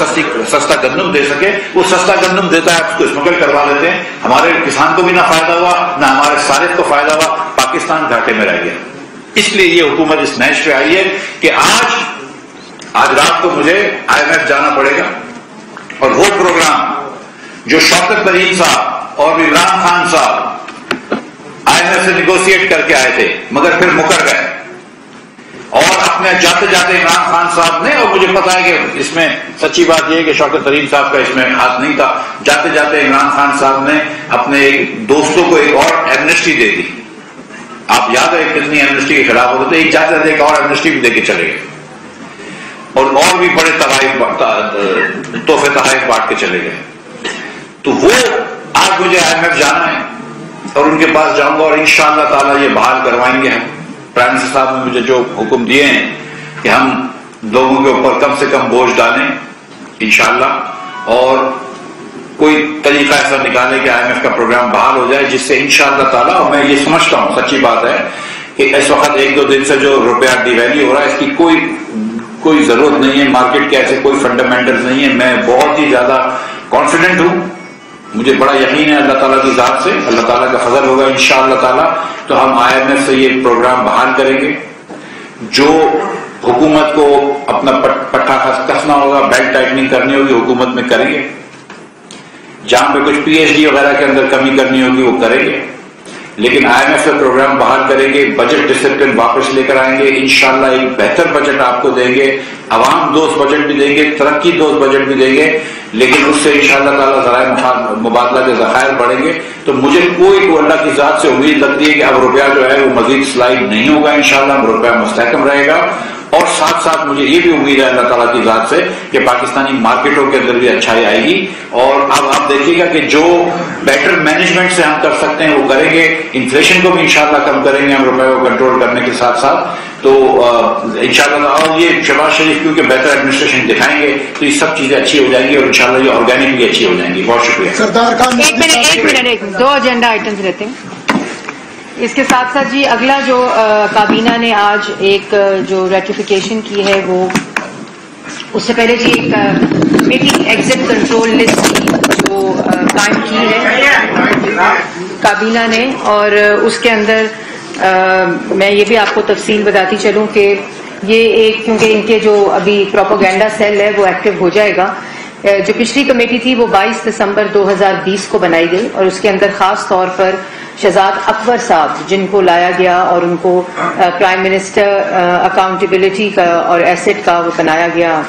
C: سستا گندم دے سکے. وہ سستا گندم دیتا ہے, آپ اس کو اسمگل کروا لیتے ہیں. ہمارے کسان کو بھی نہ فائدہ ہوا, نہ ہمارے صارف کو فائدہ ہوا, پاکستان گھاٹے میں رہ گیا. اس لیے یہ حکومت اس نہج پہ آئی ہے کہ آج رات کو مجھے IMF جانا پڑے گا, اور وہ پروگرام جو شوکت طرین صاحب اور عمران خان صاحب IMF سے نیگوشیٹ کر کے آئے تھے مگر پھر مکر گئے، اور اپنے جاتے جاتے عمران خان صاحب نے، اور مجھے پتا ہے کہ اس میں سچی بات یہ ہے کہ شوکت طرین صاحب کا اس میں ہاتھ نہیں تھا، جاتے جاتے عمران خان صاحب نے اپنے دوستوں کو ایک اور ایمنسٹی دے دی. آپ یاد ہے کتنی ایمنسٹی کے خلاف ہوتے تھے، ایک جاتے جاتے ایک اور ایمنسٹی بھی دے کے چلے گئے، اور بھی بڑے تحفے تحائف بانٹ کے چلے گئے. تو وہ آج مجھے IMF جانا ہے اور ان کے پاس جاؤں گا، اور انشاءاللہ تعالی یہ بحال کروائیں گے ہم. پرائم منسٹر صاحب نے مجھے جو حکم دیے ہیں کہ ہم لوگوں کے اوپر کم سے کم بوجھ ڈالیں انشاءاللہ، اور کوئی طریقہ ایسا نکالے کہ IMF کا پروگرام بحال ہو جائے، جس سے انشاءاللہ تعالی، اور میں یہ سمجھتا ہوں سچی بات ہے کہ اس وقت ایک دو دن سے جو روپیہ ڈی ویلیو ہو رہا ہے اس کی کوئی ضرورت نہیں ہے، مارکیٹ کے ایسے کوئی فنڈامنٹل نہیں ہے. میں بہت ہی زیادہ کانفیڈنٹ ہوں، مجھے بڑا یقین ہے اللہ تعالیٰ کی ذات سے، اللہ تعالیٰ کا فضل ہوگا انشاءاللہ تعالیٰ. تو ہم IMF سے یہ پروگرام بحال کریں گے. جو حکومت کو اپنا پٹھا کسنا ہوگا، بیلٹ ٹائٹننگ کرنی ہوگی، حکومت میں کریں گے. جہاں پہ کچھ PhD وغیرہ کے اندر کمی کرنی ہوگی وہ کریں گے، لیکن IMF کا پروگرام بحال کریں گے. بجٹ ڈسپلن واپس لے کر آئیں گے انشاءاللہ. ایک بہتر بجٹ آپ کو دیں گے، عوام دوست بجٹ بھی دیں گے، ترقی دوست بجٹ بھی دیں گے، لیکن اس سے انشاءاللہ تعالیٰ ذرائع مبادلہ کے ذخائر بڑھیں گے. تو مجھے کوئی اللہ کی ذات سے امید لگتی ہے کہ اب روپیہ جو ہے وہ مزید سلائڈ نہیں ہوگا انشاءاللہ، روپیہ مستحکم رہے گا. اور ساتھ ساتھ مجھے یہ بھی امید ہے اللہ تعالیٰ کی ذات سے کہ پاکستانی مارکیٹوں کے اندر بھی اچھائی آئے گی. اور اب آپ دیکھیے گا کہ جو بیٹر مینجمنٹ سے ہم کر سکتے ہیں وہ کریں گے. انفلیشن کو بھی انشاءاللہ کم کریں گے ہم روپے کو کنٹرول کرنے کے ساتھ ساتھ. تو انشاءاللہ، اور یہ شہباز شریف کیونکہ بہتر ایڈمنسٹریشن دکھائیں گے تو یہ سب چیزیں اچھی ہو جائیں گی، اور انشاءاللہ یہ آرگینک بھی اچھی ہو جائیں گی. بہت شکریہ.
D: سردار خان،
B: ایک منٹ، دو ایجنڈا آئٹمز رہتے ہیں. اس کے ساتھ ساتھ جی اگلا جو کابینہ نے آج ایک جو ریٹیفیکیشن کی ہے، وہ اس سے پہلے جی ایک کمیٹی ایگزٹ کنٹرول لسٹ جو قائم کی ہے کابینہ نے، اور اس کے اندر میں یہ بھی آپ کو تفصیل بتاتی چلوں کہ یہ ایک، کیونکہ ان کے جو ابھی پروپیگنڈا سیل ہے وہ ایکٹیو ہو جائے گا. جو پچھلی کمیٹی تھی وہ 22 دسمبر 2020 کو بنائی گئی، اور اس کے اندر خاص طور پر شہزاد اکبر صاحب جن کو لایا گیا اور ان کو پرائم منسٹر اکاؤنٹیبلٹی کا اور ایسٹ کا وہ بنایا گیا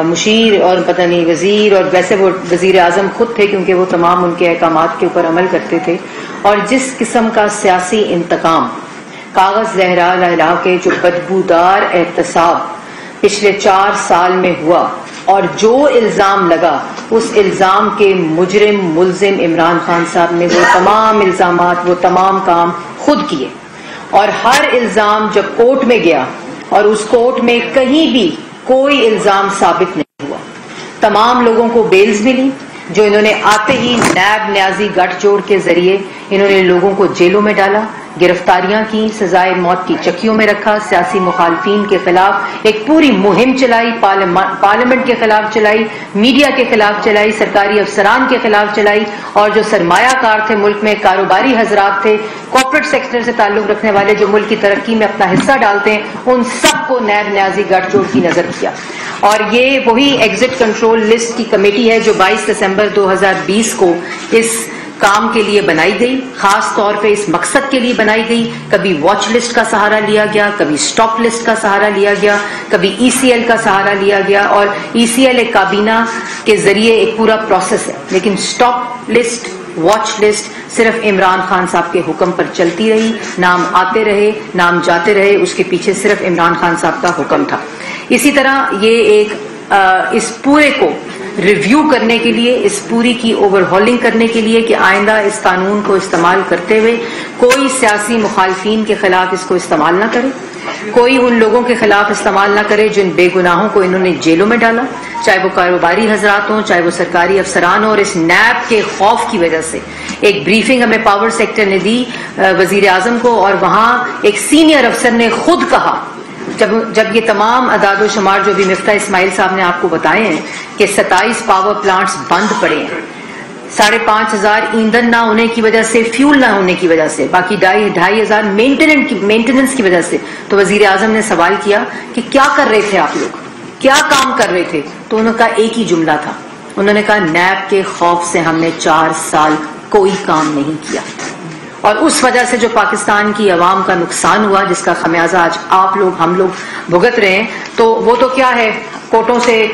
B: مشیر اور پتہ نہیں وزیر، اور ویسے وہ وزیر اعظم خود تھے کیونکہ وہ تمام ان کے احکامات کے اوپر عمل کرتے تھے. اور جس قسم کا سیاسی انتقام، کاغذ لہرا لہرا کے جو بدبودار احتساب پچھلے 4 سال میں ہوا، اور جو الزام لگا اس الزام کے مجرم ملزم عمران خان صاحب نے وہ تمام الزامات، وہ تمام کام خود کیے. اور ہر الزام جب کورٹ میں گیا اور اس کورٹ میں کہیں بھی کوئی الزام ثابت نہیں ہوا. تمام لوگوں کو بیلز ملی، جو انہوں نے آتے ہی نیب نیازی گٹھ جوڑ کے ذریعے انہوں نے لوگوں کو جیلوں میں ڈالا، گرفتاریاں کی، سزائے موت کی چکیوں میں رکھا، سیاسی مخالفین کے خلاف ایک پوری مہم چلائی، پارلیمنٹ کے خلاف چلائی، میڈیا کے خلاف چلائی، سرکاری افسران کے خلاف چلائی، اور جو سرمایہ کار تھے ملک میں، کاروباری حضرات تھے، کارپوریٹ سیکٹر سے تعلق رکھنے والے جو ملک کی ترقی میں اپنا حصہ ڈالتے ہیں، ان سب کو نیب نیازی گٹھ جوڑ کی نظر کیا. اور یہ وہی ایگزٹ کنٹرول لسٹ کی کمیٹی ہے جو 22 دسمبر 2020 کو اس کام کے لیے بنائی گئی، خاص طور پہ اس مقصد کے لیے بنائی گئی. کبھی واچ لسٹ کا سہارا لیا گیا، کبھی سٹاپ لسٹ کا سہارا لیا گیا، کبھی ECL کا سہارا لیا گیا. اور ECL ایک کابینہ کے ذریعے ایک پورا پروسیس ہے، لیکن سٹاپ لسٹ، واچ لسٹ صرف عمران خان صاحب کے حکم پر چلتی رہی. نام آتے رہے، نام جاتے رہے، اس کے پیچھے صرف عمران خان صاحب کا حکم تھا. اسی طرح یہ ایک اس پورے کو ریویو کرنے کے لیے، اس پوری کی اوور ہالنگ کرنے کے لیے کہ آئندہ اس قانون کو استعمال کرتے ہوئے کوئی سیاسی مخالفین کے خلاف اس کو استعمال نہ کرے، کوئی ان لوگوں کے خلاف استعمال نہ کرے جن بے گناہوں کو انہوں نے جیلوں میں ڈالا، چاہے وہ کاروباری حضرات ہوں، چاہے وہ سرکاری افسران ہوں. اور اس نیب کے خوف کی وجہ سے ایک بریفنگ ہمیں پاور سیکٹر نے دی وزیر اعظم کو، اور وہاں ایک سینئر افسر نے خود کہا جب یہ تمام اعداد و شمار جو بھی مفتاح اسماعیل صاحب نے آپ کو بتائے ہیں کہ 27 پاور پلانٹس بند پڑے ہیں، 5,500 ایندھن نہ ہونے کی وجہ سے، فیول نہ ہونے کی وجہ سے، باقی 2,500 مینٹیننس کی وجہ سے، تو وزیر اعظم نے سوال کیا کہ کیا کر رہے تھے آپ لوگ، کیا کام کر رہے تھے؟ تو انہوں نے کہا ایک ہی جملہ تھا، انہوں نے کہا نیب کے خوف سے ہم نے 4 سال کوئی کام نہیں کیا، اور اس وجہ سے جو پاکستان کی عوام کا نقصان ہوا، جس کا خمیازہ آج آپ لوگ ہم لوگ بھگت رہے ہیں، تو وہ تو کیا ہے، کورٹوں سے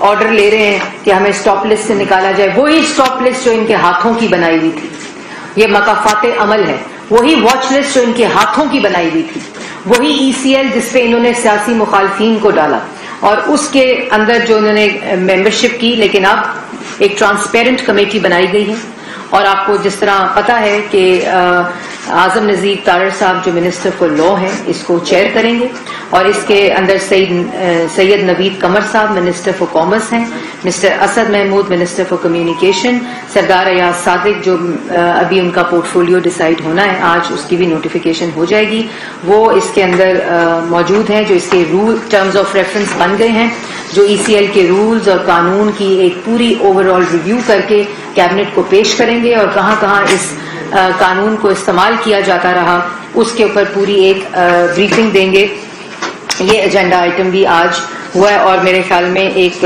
B: آرڈر لے رہے ہیں کہ ہمیں اسٹاپ لسٹ سے نکالا جائے، وہی اسٹاپ لسٹ جو ان کے ہاتھوں کی بنائی ہوئی تھی، یہ مکافات عمل ہے، وہی واچ لسٹ جو ان کے ہاتھوں کی بنائی ہوئی تھی، وہی ECL جس پہ انہوں نے سیاسی مخالفین کو ڈالا، اور اس کے اندر جو انہوں نے ممبرشپ کی، لیکن اب ایک ٹرانسپیرنٹ کمیٹی بنائی گئی ہے، اور آپ کو جس طرح پتا ہے کہ اعظم نذیر طارڑ صاحب جو منسٹر فار لا ہیں اس کو چیئر کریں گے، اور اس کے اندر سید نوید قمر صاحب منسٹر فار کامرس ہیں، mister Asad Mahmood minister for communication, Sardar Ayaz صادق جو ابھی ان کا پورٹ فولیو ڈیسائیڈ ہونا ہے، آج اس کی بھی نوٹیفیکیشن ہو جائے گی، وہ اس کے اندر موجود ہیں، جو اس کے رول ٹرمز آف ریفرنس بن گئے ہیں، جو ECL کے رولز اور قانون کی ایک پوری اوور آل ریویو کر کے کیبنٹ کو پیش کریں گے، اور کہاں کہاں اس قانون کو استعمال کیا جاتا رہا اس کے اوپر پوری ایک بریفنگ دیں گے۔ یہ ایجنڈا آئٹم بھی آج ہوا ہے، اور میرے خیال میں ایک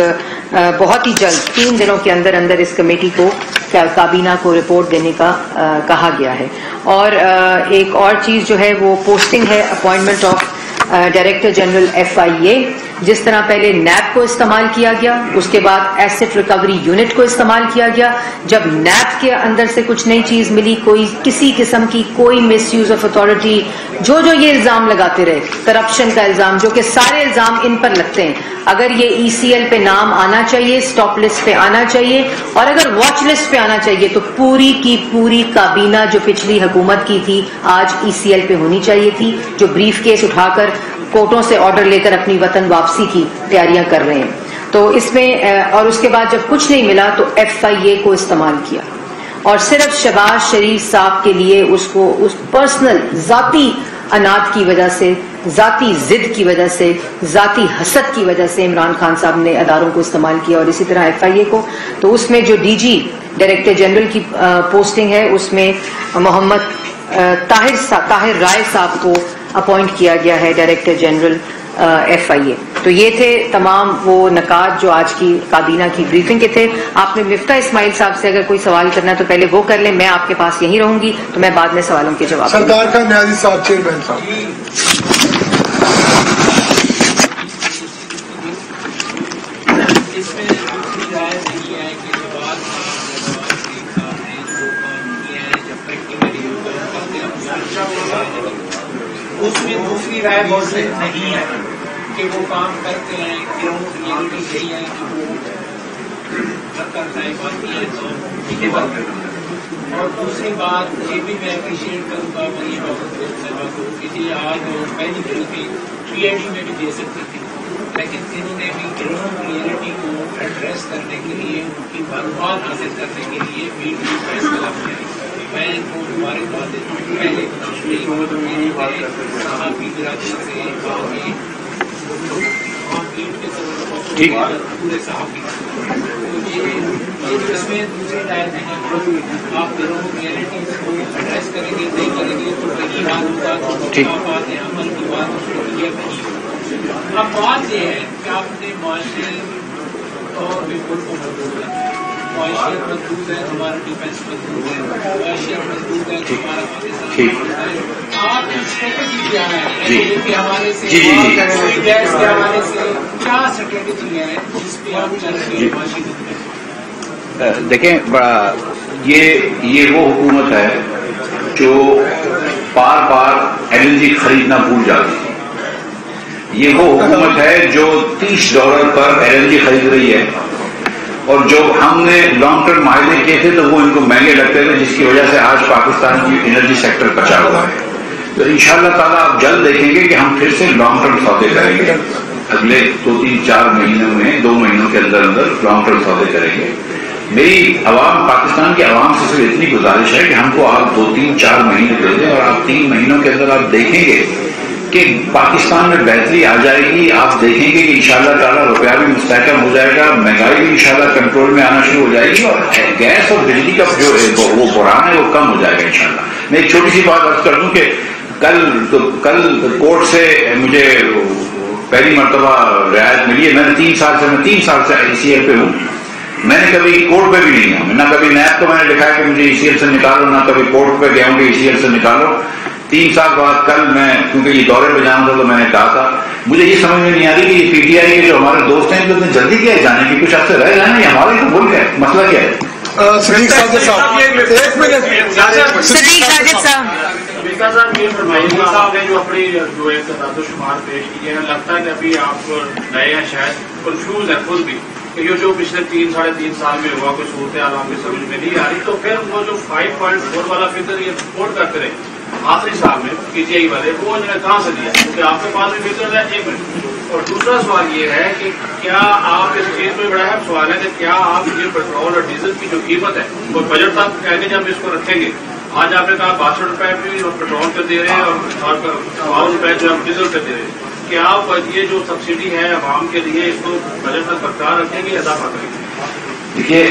B: بہت ہی جلد 3 دنوں کے اندر اندر اس کمیٹی کو کابینہ کو رپورٹ دینے کا کہا گیا ہے۔ اور ایک اور چیز جو ہے وہ پوسٹنگ ہے، appointment of director general FIA، جس طرح پہلے نیب کو استعمال کیا گیا، اس کے بعد ایسٹ ریکوری یونٹ کو استعمال کیا گیا، جب نیب کے اندر سے کچھ نئی چیز ملی، کوئی کسی قسم کی کوئی مس یوز آف اتھارٹی، جو یہ الزام لگاتے رہے، کرپشن کا الزام، جو کہ سارے الزام ان پر لگتے ہیں، اگر یہ ECL پہ نام آنا چاہیے، اسٹاپ لسٹ پہ آنا چاہیے، اور اگر واچ لسٹ پہ آنا چاہیے، تو پوری کی پوری کابینہ جو پچھلی حکومت کی تھی آج ECL پہ ہونی چاہیے تھی، جو بریف کیس اٹھا کر کورٹوں سے آرڈر لے کر اپنی وطن واپسی کی تیاریاں کر رہے ہیں۔ تو اس میں اور اس کے بعد جب کچھ نہیں ملا تو FIA کو استعمال کیا، اور صرف شہباز شریف صاحب کے لیے اس پرسنل ذاتی اناد کی وجہ سے، ذاتی ضد کی وجہ سے، ذاتی حسد کی وجہ سے عمران خان صاحب نے اداروں کو استعمال کیا، اور اسی طرح FIA کو۔ تو اس میں جو DG ڈائریکٹر جنرل کی پوسٹنگ ہے، اس میں محمد طاہر رائے صاحب کو اپوائنٹ کیا گیا ہے ڈائریکٹر جنرل FIA۔ تو یہ تھے تمام وہ نکات جو آج کی کابینہ کی بریفنگ کے تھے۔ آپ نے مفتاح اسماعیل صاحب سے اگر کوئی سوال کرنا ہے تو پہلے وہ کر لیں، میں آپ کے پاس یہیں رہوں گی، تو میں بعد میں سوالوں کے جواب دوں گی۔
D: سردار کا نیازی صاحب، چیئرمین صاحب۔
E: اس میں دوسری رائے موجود نہیں ہے کہ وہ کام کرتے ہیں، یہی ہے کہ وہ اور دوسری بات یہ بھی میں اپریشیٹ کروں گا، کہ آج پہلی غلطی PID میں بھی دے سکتی تھی، لیکن انہوں نے بھی گراؤنڈ ریئلٹی کو ایڈریس کرنے کے لیے، ان کی معلومات حاصل کرنے کے لیے میڈیا کا استعمال کیا۔ میں ان کو ہمارے بات پہلے صحافی برادری سے پورے صحافی اس میں دوسری رائے دینا، آپ گراؤنڈ ریئلٹیز کو ایڈریس کریں گے، نہیں کریں گے تو وہی حال ہوگا، بات ہے عمل کی بات یہ نہیں ہوگی۔ اب بات یہ ہے کہ آپ نے معاشرے طور پہ ملک کو مضبوط کرنا ہے، معاشیت مضبوط ہے، ہمارا ڈیفینس مضبوط ہے، معاشیت مضبوط ہے، ہمارا پاکستان۔ آپ کی اسٹریٹجی کیا ہے کہ حوالے سے گیس کے حوالے سے کیا اسٹریٹجی ہے جس پہ آپ چل رہے ہیں معاشی؟
C: دیکھیں، بڑا یہ وہ حکومت ہے جو بار بار LNG خریدنا بھول جاتی ہے۔ یہ وہ حکومت ہے جو $30 پر LNG خرید رہی ہے، اور جو ہم نے لانگ ٹرم معاہدے کیے تھے تو وہ ان کو مہنگے لگتے تھے، جس کی وجہ سے آج پاکستان کی انرجی سیکٹر بچا ہوا ہے۔ تو انشاءاللہ تعالیٰ آپ جلد دیکھیں گے کہ ہم پھر سے لانگ ٹرم سودے کریں گے، اگلے 2-3-4 مہینوں میں، 2 مہینوں کے اندر اندر لانگ ٹرم سودے کریں گے۔ میری عوام، پاکستان کی عوام سے صرف اتنی گزارش ہے کہ ہم کو آپ 2-3-4 مہینے دے دیں، اور آپ 3 مہینوں کے اندر آپ دیکھیں گے کہ پاکستان میں بہتری آ جائے گی۔ آپ دیکھیں گے کہ انشاءاللہ تعالیٰ روپیہ بھی مستحکم ہو جائے گا، مہنگائی بھی انشاءاللہ کنٹرول میں آنا شروع ہو جائے گی، اور گیس اور بجلی کا جو وہ بحران ہے وہ کم ہو جائے گا انشاءاللہ۔ میں ایک چھوٹی سی بات عرض کر دوں کہ کل کورٹ سے مجھے پہلی مرتبہ رعایت ملی ہے۔ میں 3 سال سے ECL پہ ہوں، میں نے کبھی کورٹ پہ بھی نہیں گیا، نہ کبھی نیب کو میں نے لکھا کہ مجھے ECL سے نکالو، نہ کبھی کورٹ پہ گیا ہوں کہ ECL سے نکالو۔ 3 سال بعد کل میں، کیونکہ یہ دورے پہ جانا تھا تو میں نے کہا تھا مجھے یہ سمجھ میں نہیں آ رہی کہ یہ PTI کے جو ہمارے دوست ہیں اتنے جلدی کیا ہے جانے کی، کچھ عرصے رہ جانا، یہ ہمارے تو ملک ہے، مسئلہ کیا ہے؟
D: صدیق ساجد صاحب ایک منٹ،
B: صدیق ساجد صاحب
E: صاحب یہ فرمائیے صاحب نے جو اپنی جو ایک تعداد و شمار پیش کیے ہیں، لگتا ہے کہ ابھی آپ نئے ہیں، شاید کنفیوز ہیں خود بھی کہ یہ جو پچھلے 3 ساڑھے 3 سال میں ہوا کوئی صورتحال آپ کی سمجھ میں نہیں آ رہی، تو پھر وہ جو 5.4 والا فگر یہ رپورٹ کرتے رہے آخری سال میں PTI والے، وہ انہوں نے کہاں سے لیا؟ کیونکہ آپ کے پاس بھی فگر ہے۔ ایک منٹ، اور دوسرا سوال یہ ہے کہ کیا آپ اس چیز میں بڑا اہم سوال ہے کہ کیا آپ یہ پیٹرول اور ڈیزل کی جو قیمت ہے وہ بجٹ تک کہیں گے جب اس کو رکھیں گے؟ آج آپ نے کہا 62 روپے بھی پیٹرول پہ دے رہے ہیں اور 52 روپے جو ہم ڈیزل پہ دے رہے ہیں، کیا آپ یہ جو سبسڈی ہے عوام کے لیے اس کو بجٹ تک برقرار رکھیں گے یا اضافہ کریں گے؟
C: دیکھیے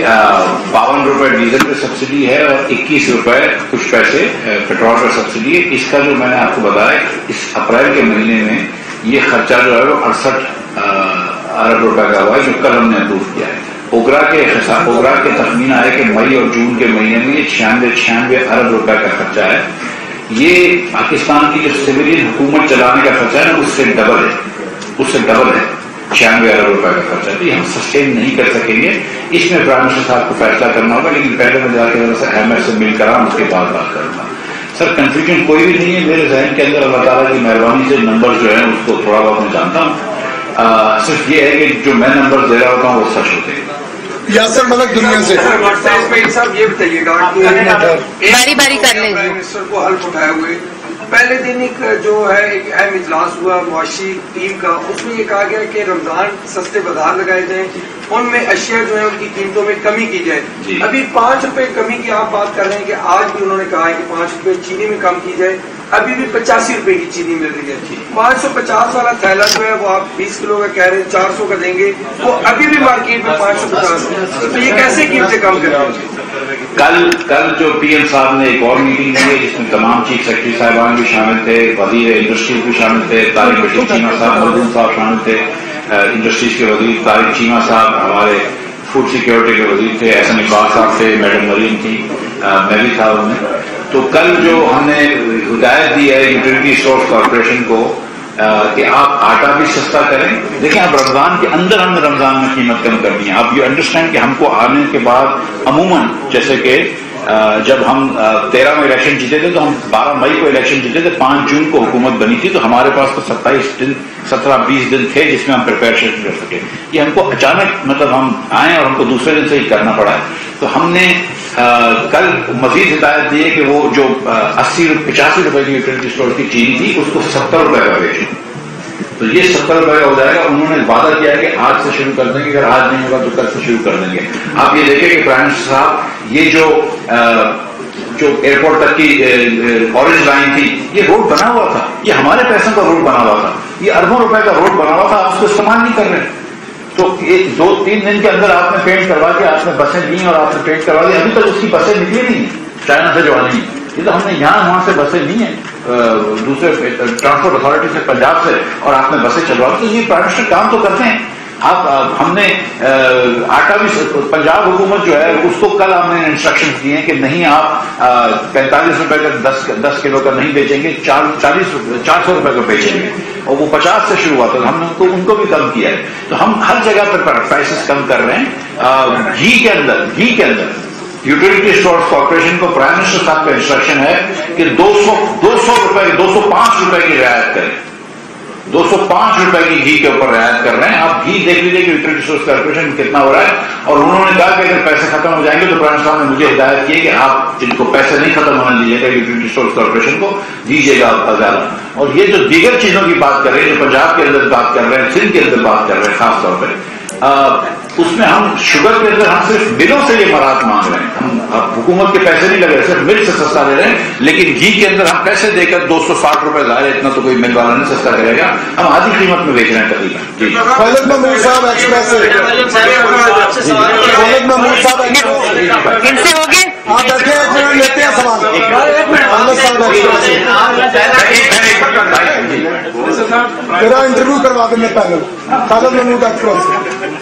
C: 52 روپے ڈیزل پہ سبسڈی ہے اور 21 روپے کچھ پیسے پیٹرول پر سبسڈی ہے۔ اس کا جو میں نے آپ کو بتایا اس اپریل کے مہینے میں یہ خرچہ جو ہے وہ 68 ارب روپے کا ہوا ہے، جو کل ہم نے اپروو کیا ہے۔ اوگرا کے تخمینہ ہے کہ مئی اور جون کے مہینے میں یہ 96 ارب روپے کا خرچہ ہے۔ یہ پاکستان کی جو سویلین حکومت چلانے کا خرچہ ہے نا اس سے ڈبل ہے، 96 ارب روپے کا خرچہ ہے۔ ہم سسٹین نہیں کر سکیں گے، اس میں پرائم منسٹر صاحب کو فیصلہ کرنا ہوگا، لیکن پہلے میں جا کے احمد سے مل کر اس کے بعد بات کروں گا۔ سر کنفیوژن کوئی بھی نہیں ہے میرے ذہن کے اندر، اللہ تعالیٰ کی مہربانی سے نمبر جو ہیں اس کو تھوڑا بہت میں جانتا ہوں، صرف یہ ہے کہ جو میں نمبر دے رہا ہوتا ہوں وہ سچ ہوتے ہیں۔
D: یاسر ملک دنیا سے
F: صاحب یہ بتائیے گا
B: باری باری کر لیں
F: پرائم منسٹر کو حلف اٹھائے ہوئے پہلے دن ایک جو ہے ایک اہم اجلاس ہوا معاشی ٹیم کا، اس میں یہ کہا گیا کہ رمضان سستے بازار لگائے جائیں، ان میں اشیاء جو ہے ان کی قیمتوں میں کمی کی جائے۔ ابھی 5 روپے کمی کی آپ بات کر رہے ہیں کہ آج بھی انہوں نے کہا ہے کہ 5 روپے چینی میں کم کی جائے، ابھی بھی 85 روپے کی چینی مل رہی ہے۔ 550 والا تھیلا جو ہے وہ آپ 20 کلو کا کہہ رہے ہیں 400 کا دیں گے، وہ ابھی بھی مارکیٹ میں 550 ہے، تو یہ کیسے قیمتیں کم کریں گے؟
C: کل جو PM صاحب نے ایک اور میٹنگ کی ہے جس میں تمام چیف سیکرٹری صاحبان بھی شامل تھے، وزیر انڈسٹریز بھی شامل تھے، طارق بشیر چیمہ صاحب مردون صاحب شامل تھے، انڈسٹریز کے وزیر طارق چیمہ صاحب، ہمارے فوڈ سیکورٹی کے وزیر تھے احسن اقبال صاحب تھے، میڈم مریم تھی، میں بھی تھا ان میں۔ تو کل جو ہم نے ہدایت دی ہے یوٹیلیٹی اسٹورز کارپوریشن کو کہ آپ آٹا بھی سستا کریں۔ دیکھیں اب رمضان کے اندر ہم نے رمضان میں قیمت کم کرنی ہے۔ آپ یہ انڈرسٹینڈ کہ ہم کو آنے کے بعد عموماً جیسے کہ جب ہم 13 میں الیکشن جیتے تھے تو ہم 12 مئی کو الیکشن جیتے تھے، 5 جون کو حکومت بنی تھی، تو ہمارے پاس تو 17-20 دن تھے جس میں ہم پریپریشن کر سکے۔ یہ ہم کو اچانک مطلب ہم آئے اور ہم کو دوسرے دن سے ہی کرنا پڑا ہے، تو ہم نے کل مزید ہدایت دی ہے کہ وہ جو 85 روپے کی یوٹیلیٹی اسٹور کی چینی تھی اس کو 70 روپے کا بیچیں، تو یہ 70 روپے کا ہو جائے گا۔ انہوں نے وعدہ کیا ہے کہ آج سے شروع کر دیں گے، اگر آج نہیں ہوگا تو کل سے شروع کر دیں گے۔ آپ یہ دیکھیں کہ پرائم منسٹر صاحب یہ جو ایئرپورٹ تک کی اورنج لائن تھی، یہ روڈ بنا ہوا تھا، یہ ہمارے پیسوں کا روڈ بنا ہوا تھا، یہ اربوں روپے کا روڈ بنا ہوا تھا، آپ اس کو استعمال نہیں کر رہے۔ تو 2-3 دن کے اندر آپ نے پینٹ کروا کے آپ نے بسیں دی اور آپ نے پینٹ کروا دی، ابھی تک اس کی بسیں نکلی نہیں چائنا سے جو آنی، یہ تو ہم نے یہاں وہاں سے بسیں لی ہیں دوسرے ٹرانسپورٹ اتھارٹی سے پنجاب سے، اور آپ نے بسیں چلوا دی، تو یہ پرائم منسٹر کام تو کرتے ہیں۔ ہم نے آٹا بھی پنجاب حکومت جو ہے اس کو کل ہم نے انسٹرکشن دیے ہیں کہ نہیں آپ 45 روپے کا 10 کلو کا نہیں بیچیں گے، 400 روپے کا بیچیں گے، اور وہ 50 سے شروع ہوا تھا، ہم نے ان کو بھی کم کیا ہے۔ تو ہم ہر جگہ پر پرائسز کم کر رہے ہیں۔ گھی کے اندر یوٹیلیٹی اسٹورز کارپوریشن کو پرائم منسٹر صاحب کا انسٹرکشن ہے کہ 205 روپے کی رعایت کریں، 205 روپے کی گھی کے اوپر رعایت کر رہے ہیں۔ آپ گھی دیکھ لیجیے کہ یوٹیلیٹی اسٹورز کارپوریشن کتنا ہو رہا ہے، اور انہوں نے کہا کہ اگر پیسے ختم ہو جائیں گے تو پرائم صاحب نے مجھے ہدایت کی کہ آپ جن کو پیسے نہیں ختم ہونے دیجیے گا یوٹیلیٹی اسٹورز کارپوریشن کو دیجیے گا زیادہ۔ اور یہ جو دیگر چیزوں کی بات کر رہے ہیں، جو پنجاب کے اندر بات کر رہے ہیں، سندھ کے اندر بات کر رہے ہیں خاص طور پہ، اس میں ہم شوگر کے اندر ہم صرف ملوں سے یہ مراحت مانگ رہے ہیں، ہم حکومت کے پیسے نہیں لگ رہے، صرف مل سے سستا دے رہے ہیں، لیکن گھی کے اندر ہم پیسے دے کر 260 روپے ظاہر ہے، اتنا تو کوئی مل والا نہیں سستا کرے گا، ہم آدھی قیمت میں بیچ رہے ہیں تقریباً۔ جی
D: خالد محمود صاحب ایکسپریس سے
B: ان سے ہو گئے،
D: آپ بیٹھے ہیں، لیتے ہیں سوال۔ میرا انٹرویو کروا دیں پہلے خالد محمود ایکسپریس سے۔